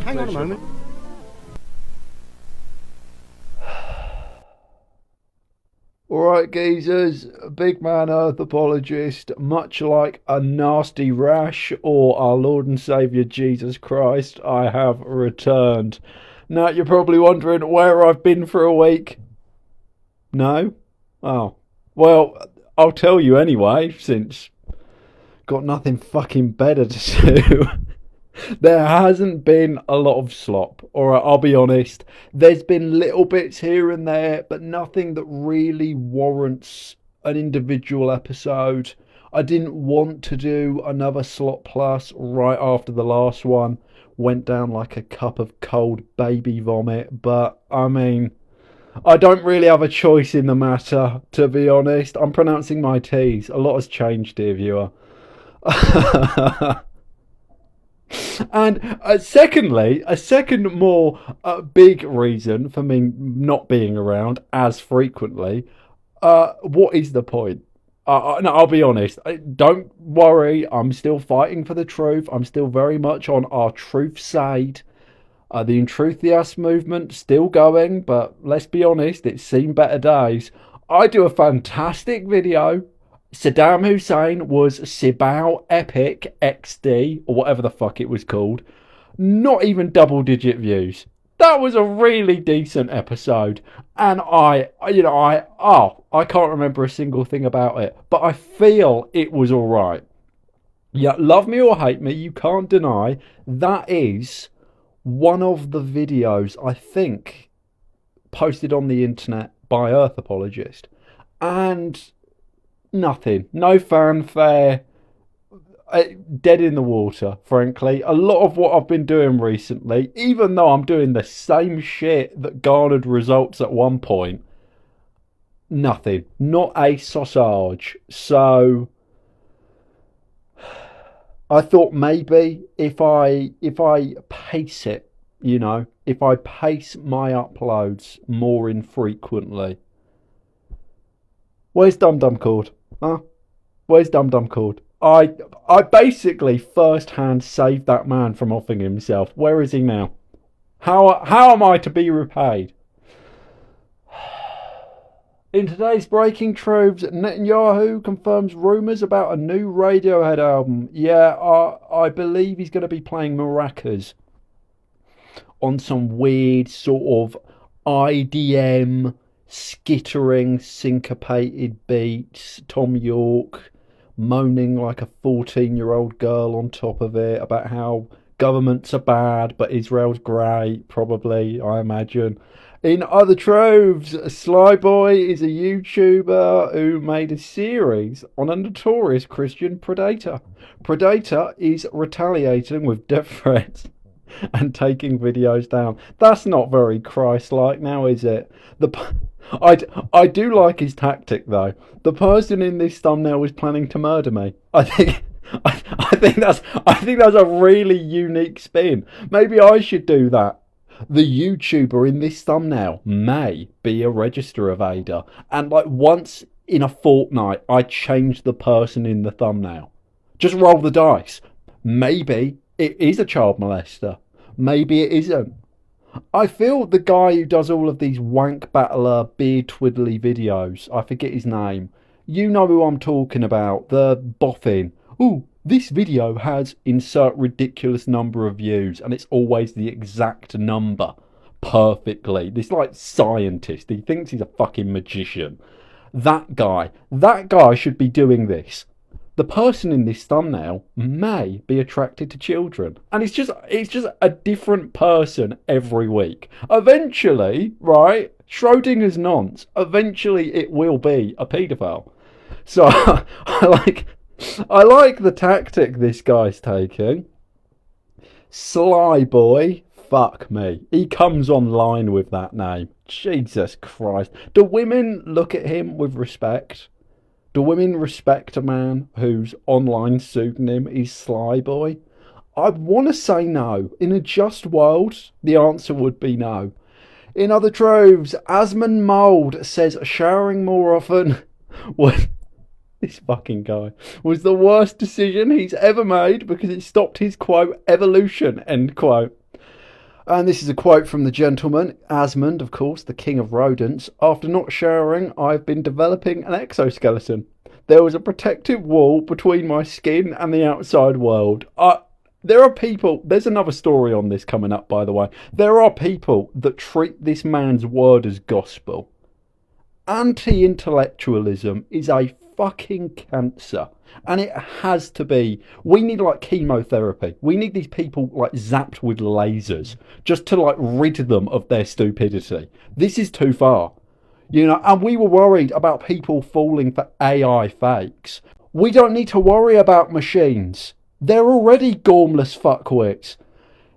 hang on a moment. Alright geezers, big man earth apologist, much like a nasty rash or our Lord and Saviour Jesus Christ, I have returned. Now you're probably wondering where I've been for a week. No? Oh. Well, I'll tell you anyway, since got nothing fucking better to do. There hasn't been a lot of slop. Alright, I'll be honest. There's been little bits here and there, but nothing that really warrants an individual episode. I didn't want to do another Slop Plus right after the last one. Went down like a cup of cold baby vomit, but I mean, I don't really have a choice in the matter, to be honest. I'm pronouncing my T's. A lot has changed, dear viewer. And secondly, a second more big reason for me not being around as frequently, what is the point? No, I'll be honest. Don't worry, I'm still fighting for the truth. I'm still very much on our truth side. The Intrutheus movement still going, but let's be honest, it's seen better days. I do a fantastic video. Saddam Hussein was Sibao Epic XD, or whatever the fuck it was called. Not even double digit views. That was a really decent episode. And I can't remember a single thing about it. But I feel it was alright. Yeah, love me or hate me, you can't deny that is one of the videos, I think, posted on the internet by Earth Apologist. And nothing. No fanfare. Dead in the water, frankly. A lot of what I've been doing recently, even though I'm doing the same shit that garnered results at one point, nothing. Not a sausage. So I thought maybe if I pace it, if I pace my uploads more infrequently. Where's Dum Dum Cord? Huh? Where's Dum Dum Cord? I basically first hand saved that man from offing himself. Where is he now? How am I to be repaid? In today's Breaking Truves, Netanyahu confirms rumours about a new Radiohead album. Yeah, I believe he's going to be playing maracas on some weird sort of IDM, skittering, syncopated beats. Tom York moaning like a 14-year-old girl on top of it about how governments are bad, but Israel's great, probably, I imagine. In other troves, Slyboy is a YouTuber who made a series on a notorious Christian predator. Predator is retaliating with death threats and taking videos down. That's not very Christ-like now, is it? I do like his tactic though. The person in this thumbnail was planning to murder me. I think that's a really unique spin. Maybe I should do that. The YouTuber in this thumbnail may be a register evader, and like once in a fortnight I change the person in the thumbnail. Just roll the dice. Maybe it is a child molester. Maybe it isn't. I feel the guy who does all of these wank battler beard twiddly videos, I forget his name. You know who I'm talking about, the boffin. Ooh, this video has insert ridiculous number of views, and it's always the exact number. Perfectly. This like scientist, he thinks he's a fucking magician. That guy should be doing this. The person in this thumbnail may be attracted to children. And it's just a different person every week. Eventually, right, Schrodinger's nonce, eventually it will be a paedophile. So I like the tactic this guy's taking. Slyboy, fuck me. He comes online with that name. Jesus Christ. Do women look at him with respect? Do women respect a man whose online pseudonym is Slyboy? I want to say no. In a just world, the answer would be no. In other troves, Asmon Mould says showering more often was this fucking guy was the worst decision he's ever made because it stopped his quote evolution, end quote. And this is a quote from the gentleman, Asmon, of course, the king of rodents. After not showering, I've been developing an exoskeleton. There was a protective wall between my skin and the outside world. There are people, there's another story on this coming up, by the way. There are people that treat this man's word as gospel. Anti-intellectualism is a fucking cancer. And it has to be. We need like chemotherapy. We need these people like zapped with lasers just to like rid them of their stupidity. This is too far. And we were worried about people falling for AI fakes. We don't need to worry about machines. They're already gormless fuckwits.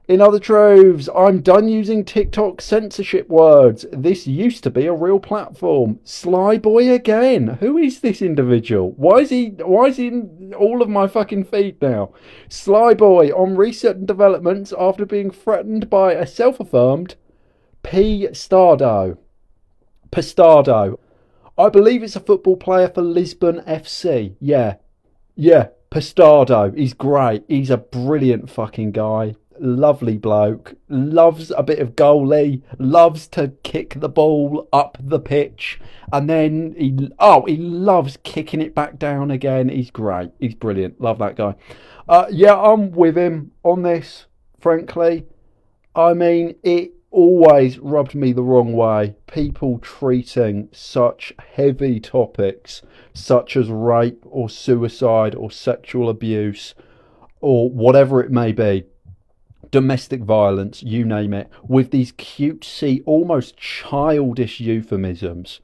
In other truths, I'm done using TikTok censorship words. This used to be a real platform. Sly boy again. Who is this individual? Why is he in all of my fucking feed now? Sly boy on recent developments after being threatened by a self-affirmed Pistardo. I believe it's a football player for Lisbon FC. Yeah, Pistardo. He's great. He's a brilliant fucking guy. Lovely bloke. Loves a bit of goalie. Loves to kick the ball up the pitch. And then he loves kicking it back down again. He's great. He's brilliant. Love that guy. I'm with him on this, frankly. I mean, it always rubbed me the wrong way. People treating such heavy topics such as rape or suicide or sexual abuse or whatever it may be, domestic violence, you name it, with these cutesy, almost childish euphemisms.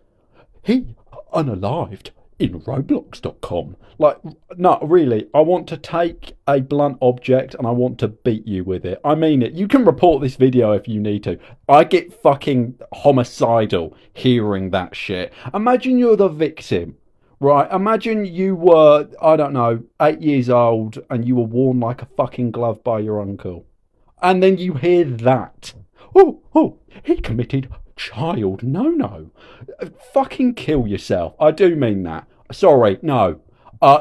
He unalived in Roblox.com. Like, no, really, I want to take a blunt object and I want to beat you with it. I mean it. You can report this video if you need to. I get fucking homicidal hearing that shit. Imagine you're the victim, right? Imagine you were, 8 years old and you were worn like a fucking glove by your uncle. And then you hear that. Oh, he committed child no. Fucking kill yourself. I do mean that. Sorry, no.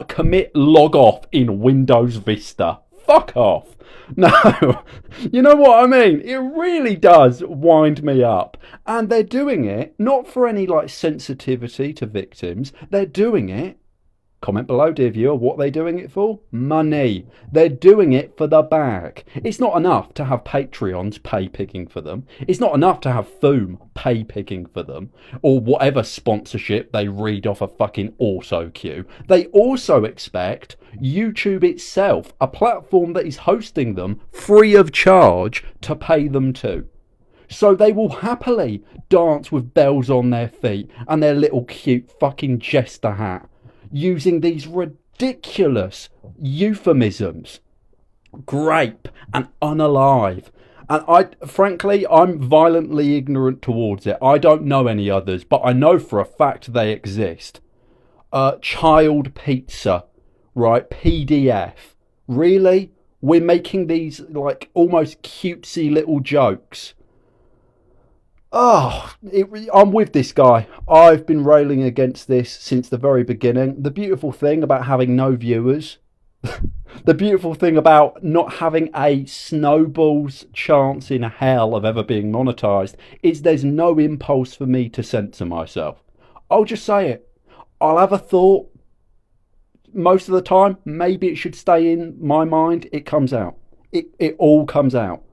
Commit log off in Windows Vista. Fuck off. No. You know what I mean? It really does wind me up. And they're doing it not for any like sensitivity to victims. They're doing it. Comment below, dear viewer, what they're doing it for? Money. They're doing it for the bag. It's not enough to have Patreons pay picking for them. It's not enough to have Foom pay picking for them. Or whatever sponsorship they read off a fucking auto cue. They also expect YouTube itself, a platform that is hosting them free of charge, to pay them too. So they will happily dance with bells on their feet and their little cute fucking jester hat, using these ridiculous euphemisms, grape and unalive. And I'm violently ignorant towards it. I don't know any others, but I know for a fact they exist. Child pizza, right? PDF. Really? We're making these like almost cutesy little jokes. I'm with this guy. I've been railing against this since the very beginning. The beautiful thing about having no viewers, the beautiful thing about not having a snowball's chance in hell of ever being monetized, is there's no impulse for me to censor myself. I'll just say it. I'll have a thought. Most of the time, maybe it should stay in my mind. It comes out. It all comes out.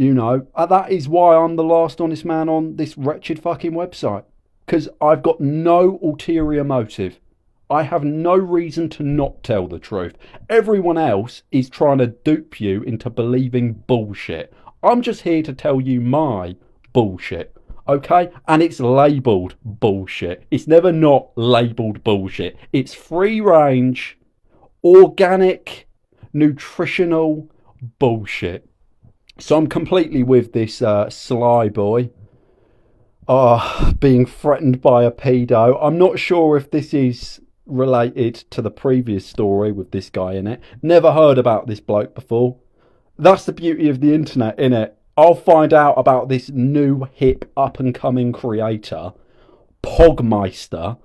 That is why I'm the last honest man on this wretched fucking website. Because I've got no ulterior motive. I have no reason to not tell the truth. Everyone else is trying to dupe you into believing bullshit. I'm just here to tell you my bullshit. Okay? And it's labelled bullshit. It's never not labelled bullshit. It's free range, organic, nutritional bullshit. So I'm completely with this Sly boy being threatened by a pedo. I'm not sure if this is related to the previous story with this guy in it. Never heard about this bloke before. That's the beauty of the internet, innit? I'll find out about this new hip up and coming creator, Pogmeister,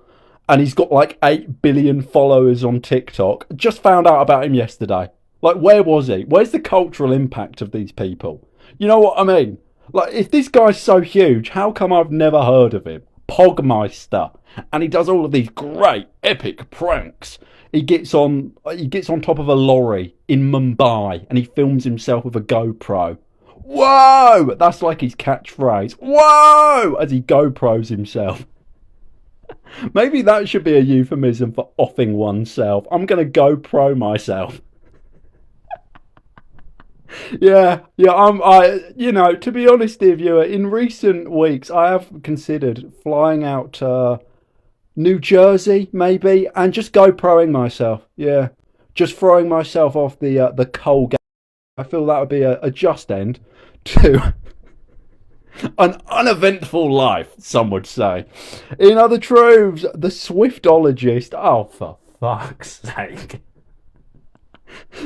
and he's got like 8 billion followers on TikTok. Just found out about him yesterday. Like, where was he? Where's the cultural impact of these people? You know what I mean? Like, if this guy's so huge, how come I've never heard of him? Pogmeister, and he does all of these great epic pranks. He gets on top of a lorry in Mumbai, and he films himself with a GoPro. Whoa! That's like his catchphrase. Whoa! As he GoPros himself. Maybe that should be a euphemism for offing oneself. I'm gonna GoPro myself. Yeah. To be honest, dear viewer, in recent weeks, I have considered flying out to New Jersey, maybe, and just GoProing myself. Yeah, just throwing myself off the coal gas. I feel that would be a just end to an uneventful life, some would say. In other truths, the Swiftologist. Oh, for fuck's sake.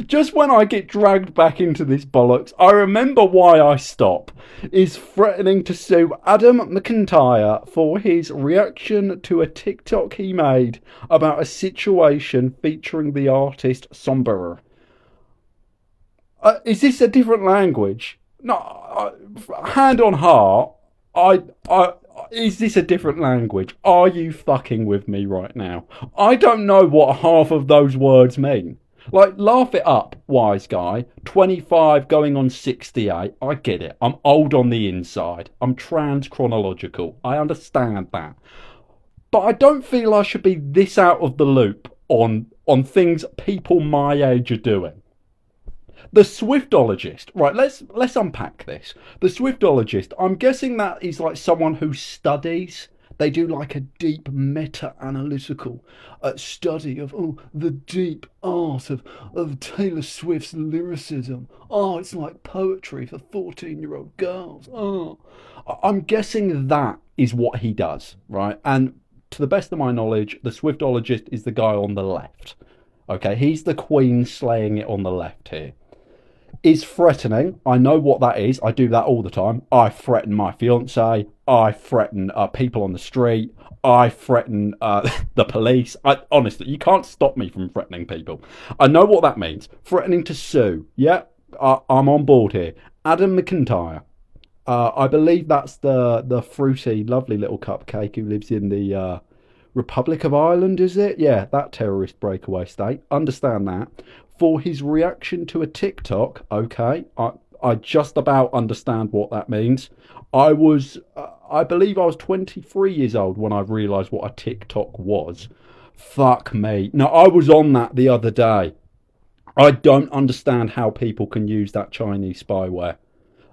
Just when I get dragged back into this bollocks, I remember why I stop. Is threatening to sue Adam McIntyre for his reaction to a TikTok he made about a situation featuring the artist Somber. Is this a different language? No, hand on heart. I is this a different language? Are you fucking with me right now? I don't know what half of those words mean. Like, laugh it up, wise guy. 25 going on 68. I get it. I'm old on the inside. I'm trans chronological. I understand that. But I don't feel I should be this out of the loop on things people my age are doing. The Swiftologist. Right, let's unpack this. The Swiftologist, I'm guessing that is like someone who studies. They do like a deep meta-analytical study of the deep art of Taylor Swift's lyricism. Oh, it's like poetry for 14-year-old girls. Oh, I'm guessing that is what he does, right? And to the best of my knowledge, the Swiftologist is the guy on the left. Okay, he's the queen slaying it on the left here. Is threatening. I know what that is. I do that all the time. I threaten my fiance. I threaten people on the street. I threaten the police. Honestly, you can't stop me from threatening people. I know what that means. Threatening to sue. Yeah, I'm on board here. Adam McIntyre. I believe that's the fruity, lovely little cupcake who lives in the Republic of Ireland, is it? Yeah, that terrorist breakaway state. Understand that. For his reaction to a TikTok, okay, I just about understand what that means. I believe I was 23 years old when I realised what a TikTok was. Fuck me. No, I was on that the other day. I don't understand how people can use that Chinese spyware.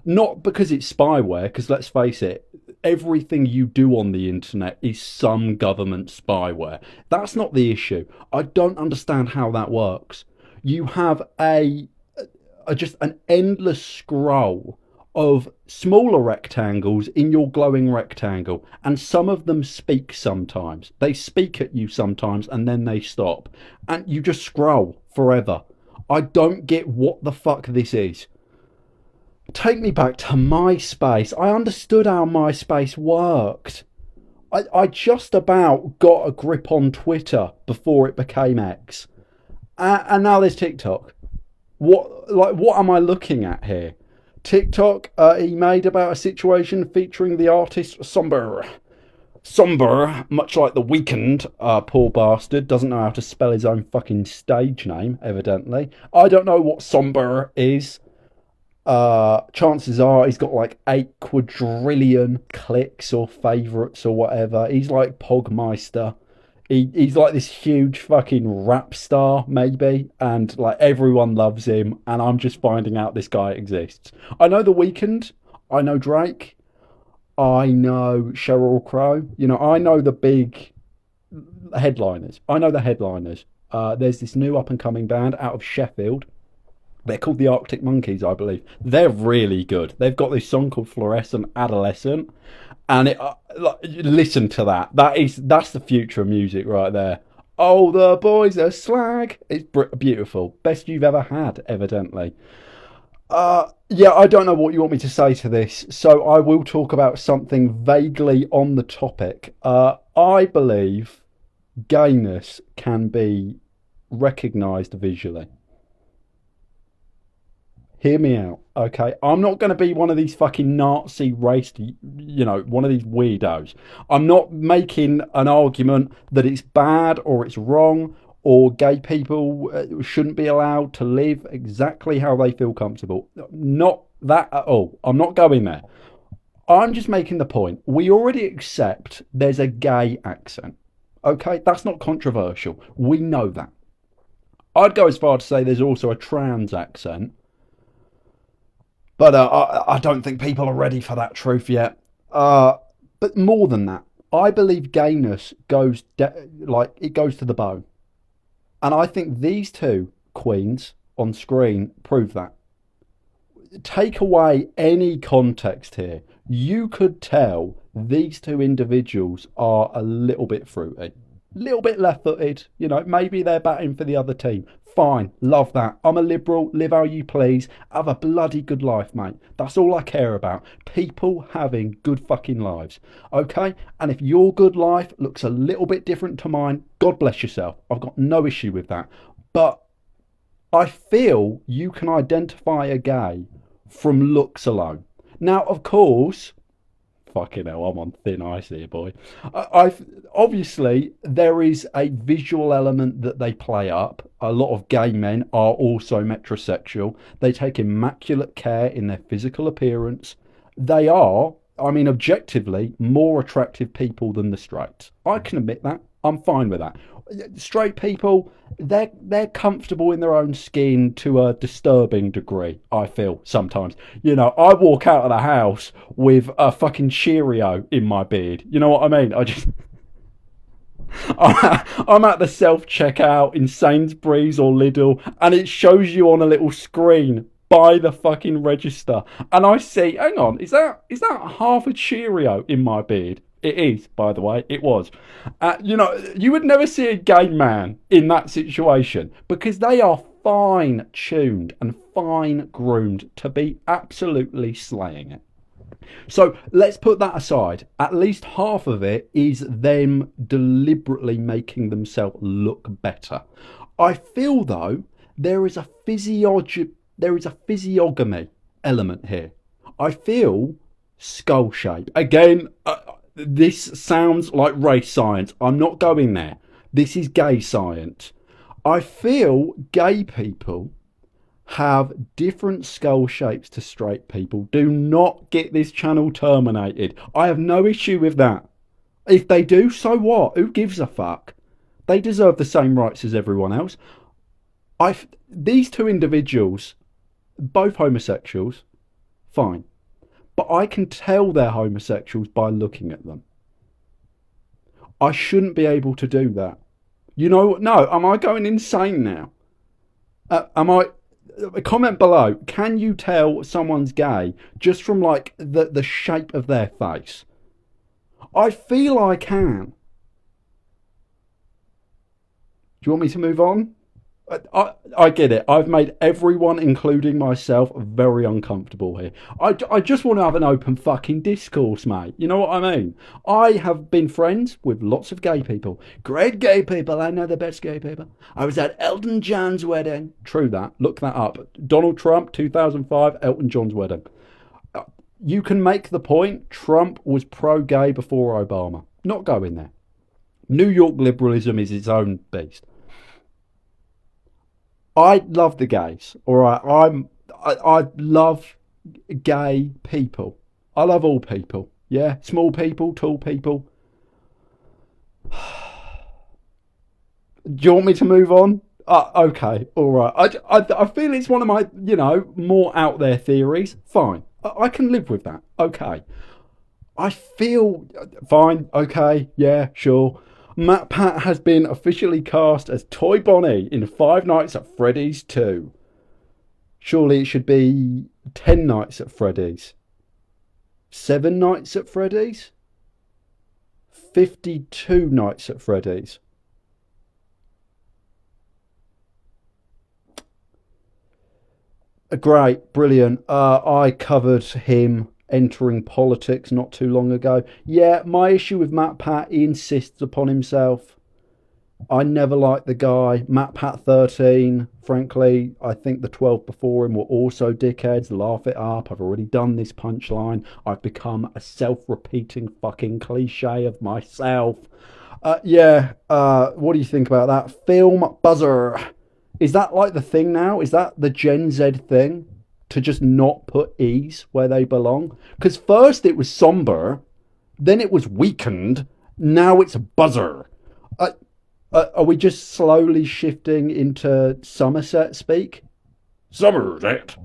Not because it's spyware, because let's face it, everything you do on the internet is some government spyware. That's not the issue. I don't understand how that works. You have just an endless scroll of smaller rectangles in your glowing rectangle, and some of them speak sometimes. They speak at you sometimes, and then they stop, and you just scroll forever. I don't get what the fuck this is. Take me back to MySpace. I understood how MySpace worked. I just about got a grip on Twitter before it became X. And now there's TikTok. What am I looking at here? TikTok he made about a situation featuring the artist Somber. Somber, much like The Weeknd, poor bastard, doesn't know how to spell his own fucking stage name, evidently. I don't know what Somber is. Chances are he's got like 8 quadrillion clicks or favourites or whatever. He's like Pogmeister. He's like this huge fucking rap star, maybe, and like everyone loves him, and I'm just finding out this guy exists. I know The Weeknd, I know Drake, I know Sheryl Crow, I know the big headliners. I know the headliners. There's this new up and coming band out of Sheffield. They're called the Arctic Monkeys, I believe. They're really good. They've got this song called Fluorescent Adolescent. And listen to that. That's the future of music right there. Oh, the boys are slag. It's beautiful. Best you've ever had, evidently. Yeah, I don't know what you want me to say to this. So I will talk about something vaguely on the topic. I believe gayness can be recognised visually. Hear me out, okay? I'm not going to be one of these fucking Nazi race, one of these weirdos. I'm not making an argument that it's bad or it's wrong or gay people shouldn't be allowed to live exactly how they feel comfortable. Not that at all. I'm not going there. I'm just making the point. We already accept there's a gay accent. Okay, that's not controversial. We know that. I'd go as far to say there's also a trans accent. But I don't think people are ready for that truth yet. But more than that, I believe gayness goes it goes to the bone. And I think these two queens on screen prove that. Take away any context here. You could tell these two individuals are a little bit fruity. Little bit left-footed, maybe they're batting for the other team. Fine, love that. I'm a liberal, live how you please, have a bloody good life, mate. That's all I care about. People having good fucking lives, okay? And if your good life looks a little bit different to mine, God bless yourself. I've got no issue with that. But I feel you can identify a gay from looks alone. Now, of course, fucking hell, I'm on thin ice here, boy. Obviously, there is a visual element that they play up. A lot of gay men are also metrosexual. They take immaculate care in their physical appearance. They are, objectively, more attractive people than the straights. I can admit that. I'm fine with that. Straight people, they're comfortable in their own skin to a disturbing degree, I feel sometimes. I walk out of the house with a fucking Cheerio in my beard. You know what I mean? I'm at the self-checkout in Sainsbury's or Lidl, and it shows you on a little screen, by the fucking register. And I see, hang on, is that half a Cheerio in my beard? It is, by the way. It was. You would never see a gay man in that situation because they are fine-tuned and fine-groomed to be absolutely slaying it. So let's put that aside. At least half of it is them deliberately making themselves look better. I feel, though, there is a physiognomy element here. I feel skull shape. Again, this sounds like race science. I'm not going there. This is gay science. I feel gay people have different skull shapes to straight people. Do not get this channel terminated. I have no issue with that. If they do, so what? Who gives a fuck? They deserve the same rights as everyone else. These two individuals, both homosexuals, fine. But I can tell they're homosexuals by looking at them. I shouldn't be able to do that. No, am I going insane now? Comment below. Can you tell someone's gay just from the shape of their face? I feel I can. Do you want me to move on? I get it. I've made everyone, including myself, very uncomfortable here. I just want to have an open fucking discourse, mate. You know what I mean? I have been friends with lots of gay people. Great gay people. I know the best gay people. I was at Elton John's wedding. True that. Look that up. Donald Trump, 2005, Elton John's wedding. You can make the point Trump was pro-gay before Obama. Not going there. New York liberalism is its own beast. I love the gays, all right? I love gay people. I love all people, yeah? Small people, tall people. Do you want me to move on? Okay, all right. I feel it's one of my, more out there theories. Fine. I can live with that. Okay. I feel fine. Okay, yeah, sure. Matt Pat has been officially cast as Toy Bonnie in Five Nights at Freddy's 2. Surely it should be 10 Nights at Freddy's. 7 Nights at Freddy's? 52 Nights at Freddy's. Great, brilliant. I covered him entering politics not too long ago. Yeah, my issue with Matt Pat, he insists upon himself. I never liked the guy. MatPat13, frankly, I think the 12 before him were also dickheads. Laugh it up. I've already done this punchline. I've become a self-repeating fucking cliche of myself. What do you think about that? Film buzzer. Is that like the thing now? Is that the Gen Z thing? To just not put E's where they belong? Because first it was somber, then it was weakened, now it's buzzer. Are we just slowly shifting into Somerset speak? Somerset.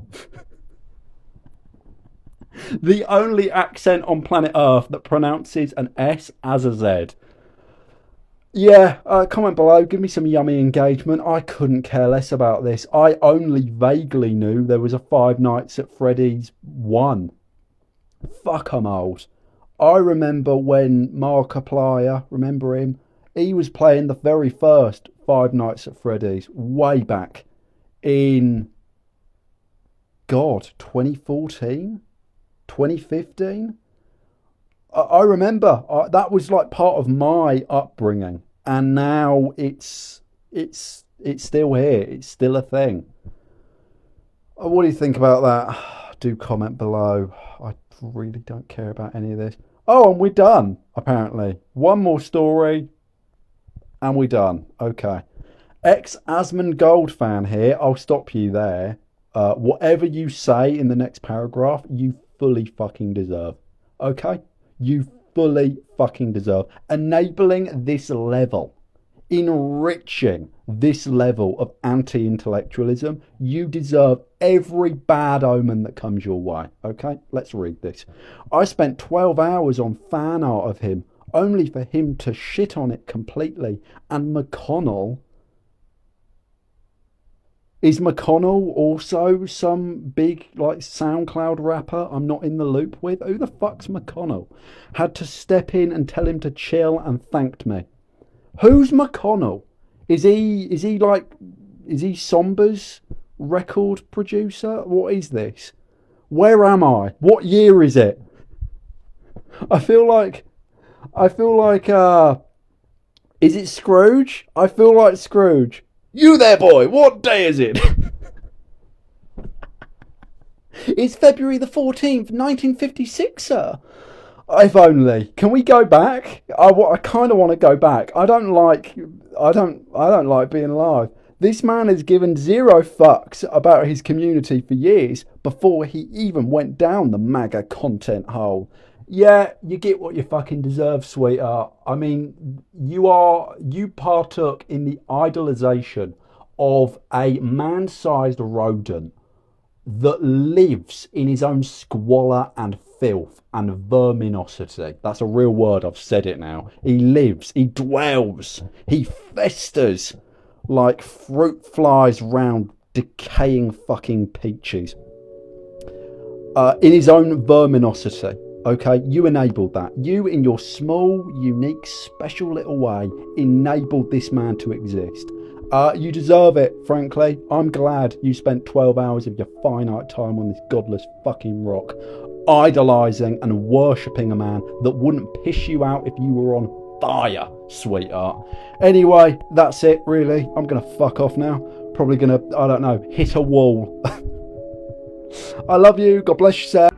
The only accent on planet Earth that pronounces an S as a Z. Yeah, comment below, give me some yummy engagement. I couldn't care less about this. I only vaguely knew there was a Five Nights at Freddy's 1. Fuck, I'm old. I remember when Markiplier, remember him? He was playing the very first Five Nights at Freddy's way back in, God, 2014? 2015? I remember that was like part of my upbringing, and now it's still here. It's still a thing. What do you think about that? Do comment below. I really don't care about any of this. Oh, and we're done, apparently. One more story, and we're done. Okay. Ex-Asmon Gold fan here. I'll stop you there. Whatever you say in the next paragraph, you fully fucking deserve. Okay? You fully fucking deserve. Enabling this level, enriching this level of anti-intellectualism, you deserve every bad omen that comes your way. Okay, let's read this. I spent 12 hours on fan art of him, only for him to shit on it completely. And McConnell... Is McConnell also some big, like, SoundCloud rapper I'm not in the loop with? Who the fuck's McConnell? Had to step in and tell him to chill and thanked me. Who's McConnell? Is he Somber's record producer? What is this? Where am I? What year is it? I feel like, is it Scrooge? I feel like Scrooge. You there, boy, what day is it? It's February the 14th, 1956, sir. If only. Can we go back? I kind of want to go back. I don't like being alive. This man has given zero fucks about his community for years before he even went down the MAGA content hole. Yeah, you get what you fucking deserve, sweetheart. I mean, you partook in the idolization of a man-sized rodent that lives in his own squalor and filth and verminosity. That's a real word, I've said it now. He lives, he dwells, he festers like fruit flies round decaying fucking peaches. In his own verminosity. Okay, you enabled that. You, in your small, unique, special little way, enabled this man to exist. You deserve it, frankly. I'm glad you spent 12 hours of your finite time on this godless fucking rock, idolising and worshipping a man that wouldn't piss you out if you were on fire, sweetheart. Anyway, that's it, really. I'm going to fuck off now. Probably going to, I don't know, hit a wall. I love you. God bless you, sir.